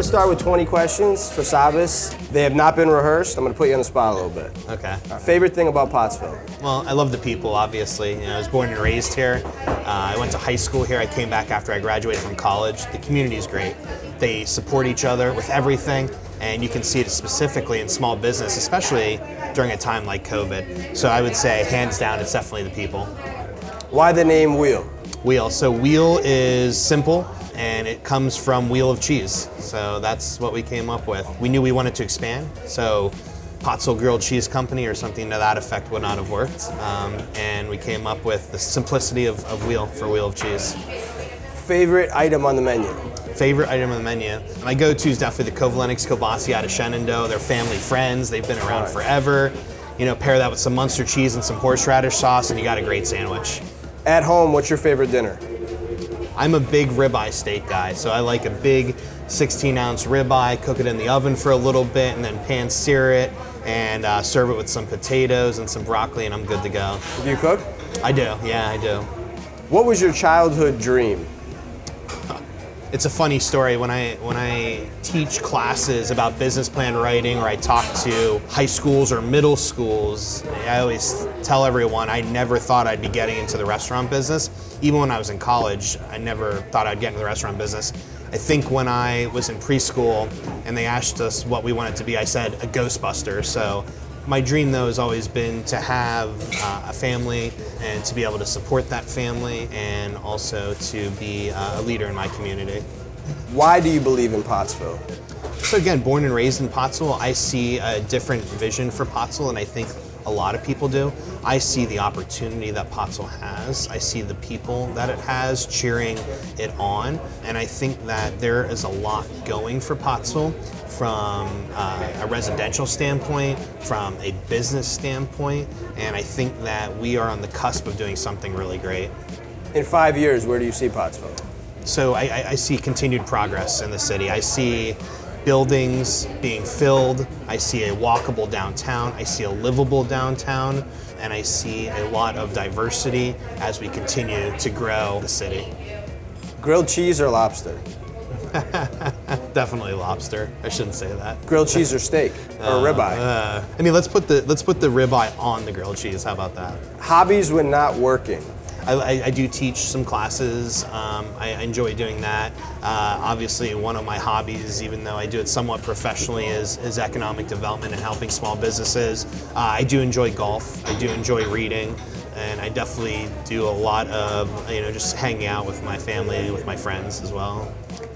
start with 20 questions for Savas. They have not been rehearsed. I'm going to put you on the spot a little bit. Okay. Favorite thing about Pottsville? Well, I love the people, obviously. You know, I was born and raised here. I went to high school here. I came back after I graduated from college. The community is great. They support each other with everything, and you can see it specifically in small business, especially during a time like COVID. So I would say, hands down, it's definitely the people. Why the name Wheel? Wheel. So Wheel is simple, and it comes from Wheel of Cheese. So that's what we came up with. We knew we wanted to expand, so Pottsville Grilled Cheese Company or something to that effect would not have worked. And we came up with the simplicity of Wheel for Wheel of Cheese. Favorite item on the menu? Favorite item on the menu? My go-to is definitely the Kovalenix kielbasa out of Shenandoah. They're family friends. They've been around forever. You know, pair that with some Munster cheese and some horseradish sauce, and you got a great sandwich. At home, what's your favorite dinner? I'm a big ribeye steak guy, so I like a big 16-ounce ribeye, cook it in the oven for a little bit, and then pan-sear it, and serve it with some potatoes and some broccoli, and I'm good to go. Do you cook? I do, yeah, I do. What was your childhood dream? It's a funny story. When I teach classes about business plan writing, or I talk to high schools or middle schools, I always tell everyone I never thought I'd be getting into the restaurant business. Even when I was in college, I never thought I'd get into the restaurant business. I think when I was in preschool and they asked us what we wanted to be, I said a Ghostbuster. So my dream, though, has always been to have a family and to be able to support that family, and also to be a leader in my community. Why do you believe in Pottsville? So again, born and raised in Pottsville, I see a different vision for Pottsville, and I think a lot of people do. I see the opportunity that Pottsville has. I see the people that it has cheering it on, and I think that there is a lot going for Pottsville from a residential standpoint, from a business standpoint, and I think that we are on the cusp of doing something really great. In 5 years, where do you see Pottsville? So I see continued progress in the city. I see buildings being filled, I see a walkable downtown, I see a livable downtown, and I see a lot of diversity as we continue to grow the city. Grilled cheese or lobster? Definitely lobster. I shouldn't say that. Grilled cheese or steak or ribeye? I mean, let's put the ribeye on the grilled cheese. How about that? Hobbies when not working? I do teach some classes. I enjoy doing that. Obviously, one of my hobbies, even though I do it somewhat professionally, is economic development and helping small businesses. I do enjoy golf. I do enjoy reading. And I definitely do a lot of, just hanging out with my family, with my friends as well.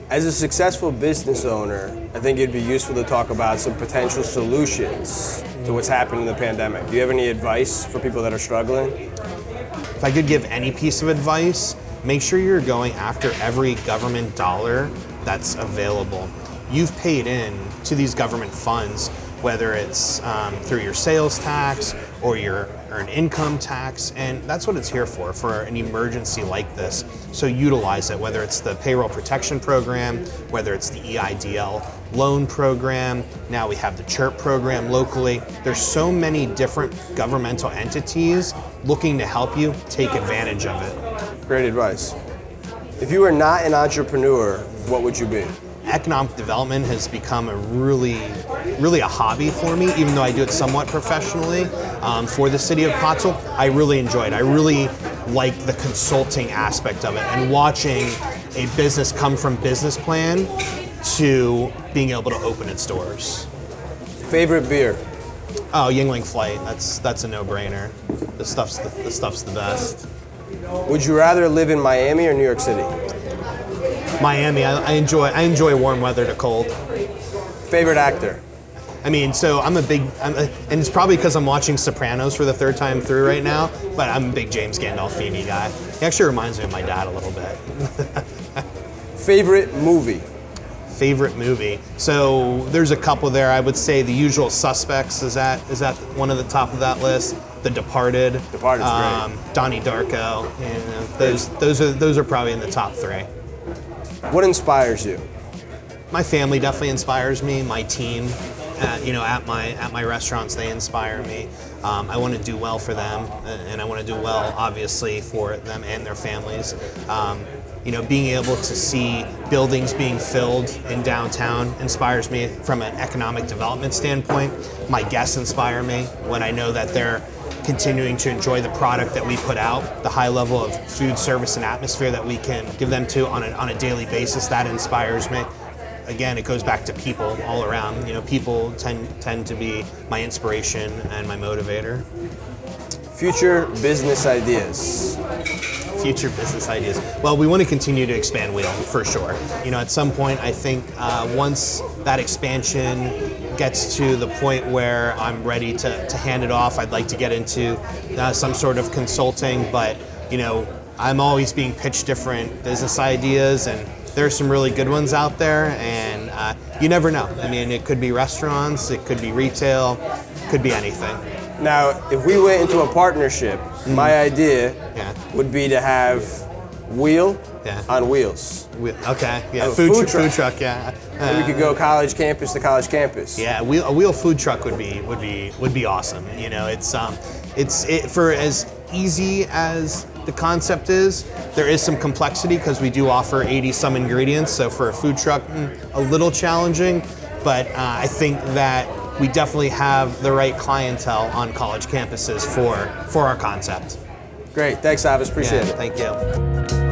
As a successful business owner, I think it'd be useful to talk about some potential solutions to what's happened in the pandemic. Do you have any advice for people that are struggling? If I could give any piece of advice, make sure you're going after every government dollar that's available. You've paid in to these government funds, whether it's through your sales tax or your earned income tax, and that's what it's here for an emergency like this. So utilize it, whether it's the payroll protection program, whether it's the EIDL loan program, now we have the CHIRP program locally. There's so many different governmental entities looking to help you take advantage of it. Great advice. If you were not an entrepreneur, what would you be? Economic development has become a really a hobby for me, even though I do it somewhat professionally for the city of Pottsville. I really enjoy it. I really like the consulting aspect of it and watching a business come from business plan to being able to open its doors. Favorite beer? Oh, Yingling Flight. That's a no-brainer. The stuff's the best. Would you rather live in Miami or New York City? Miami. I enjoy warm weather to cold. Favorite actor? I mean, so and it's probably because I'm watching Sopranos for the third time through right now, but I'm a big James Gandolfini guy. He actually reminds me of my dad a little bit. Favorite movie? Favorite movie. So there's a couple there. I would say The Usual Suspects is that one of the top of that list. The Departed. Departed's great. Donnie Darko. Those are probably in the top three. What inspires you? My family definitely inspires me. My team, at my restaurants, they inspire me. I want to do well for them, and I want to do well, obviously, for them and their families. being able to see buildings being filled in downtown inspires me from an economic development standpoint. My guests inspire me when I know that they're continuing to enjoy the product that we put out, the high level of food service and atmosphere that we can give them to on a daily basis. That inspires me. Again, it goes back to people all around. People tend to be my inspiration and my motivator. Future business ideas. Future business ideas. Well, we want to continue to expand Wheel for sure. At some point, I think once that expansion gets to the point where I'm ready to hand it off, I'd like to get into some sort of consulting. But I'm always being pitched different business ideas, and there's some really good ones out there, and you never know. I mean, it could be restaurants, it could be retail, it could be anything. Now, if we went into a partnership, my idea would be to have Wheel on wheels. Okay, yeah, A food truck. truck, yeah. And we could go college campus to college campus. Yeah, a wheel food truck would be awesome. It's for as easy as the concept is, there is some complexity because we do offer 80 some ingredients. So for a food truck, a little challenging, but I think that we definitely have the right clientele on college campuses for our concept. Great, thanks, Savas. Appreciate it. Thank you.